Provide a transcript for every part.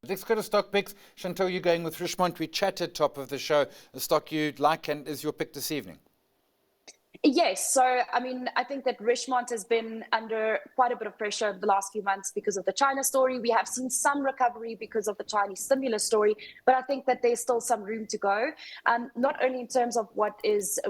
But let's go to stock picks. Chantal, you're going with Richemont. We chatted top of the show. The stock you'd like and is your pick this evening. Yes. So, I think that Richemont has been under quite a bit of pressure over the last few months because of the China story. We have seen some recovery because of the Chinese stimulus story, but I think that there's still some room to go. Not only in terms of what is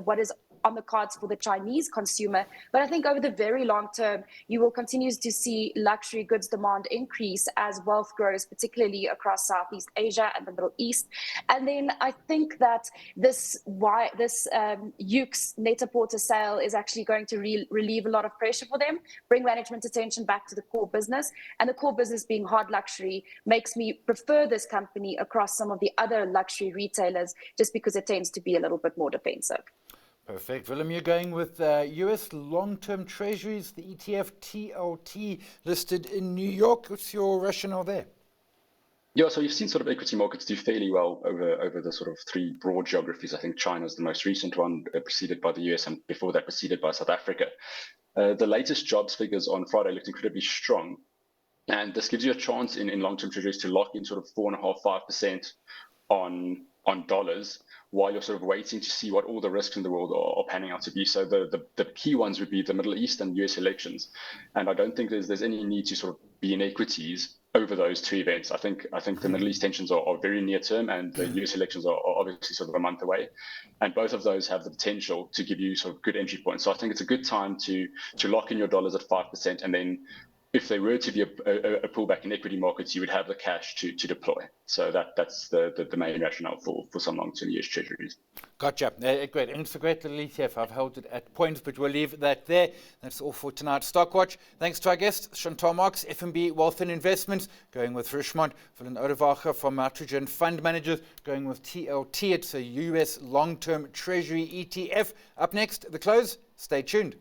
on the cards for the Chinese consumer, but I think over the very long term, you will continue to see luxury goods demand increase as wealth grows, particularly across Southeast Asia and the Middle East. And then I think that this Yuke's Net-a-Porter sale is actually going to relieve a lot of pressure for them, bring management attention back to the core business. And the core business being hard luxury makes me prefer this company across some of the other luxury retailers just because it tends to be a little bit more defensive. Perfect. Willem, you're going with US Long Term Treasuries, the ETF TLT listed in New York. What's your rationale there? Yeah, so you've seen sort of equity markets do fairly well over the sort of three broad geographies. I think China is the most recent one, preceded by the US, and before that preceded by South Africa. The latest jobs figures on Friday looked incredibly strong. And this gives you a chance in long-term treasuries to lock in sort of 4.5%, 5% on dollars, while you're sort of waiting to see what all the risks in the world are panning out to be. So the key ones would be the Middle East and US elections. And I don't think there's any need to sort of be in equities over those two events. I think the Middle East tensions are very near term, and the US elections are obviously sort of a month away. And both of those have the potential to give you sort of good entry points. So I think it's a good time to lock in your dollars at 5%, and then if there were to be a pullback in equity markets, you would have the cash to deploy. So that's the main rationale for some long-term US treasuries. Gotcha. Great. And it's a great little ETF. I've held it at points, but we'll leave that there. That's all for tonight's Stock Watch. Thanks to our guest, Chantal Marx, FNB Wealth And Investments, going with Richemont. Willem Oldewage from Richemont Fund Managers, going with TLT. It's a US Long-Term Treasury ETF. Up next, the close. Stay tuned.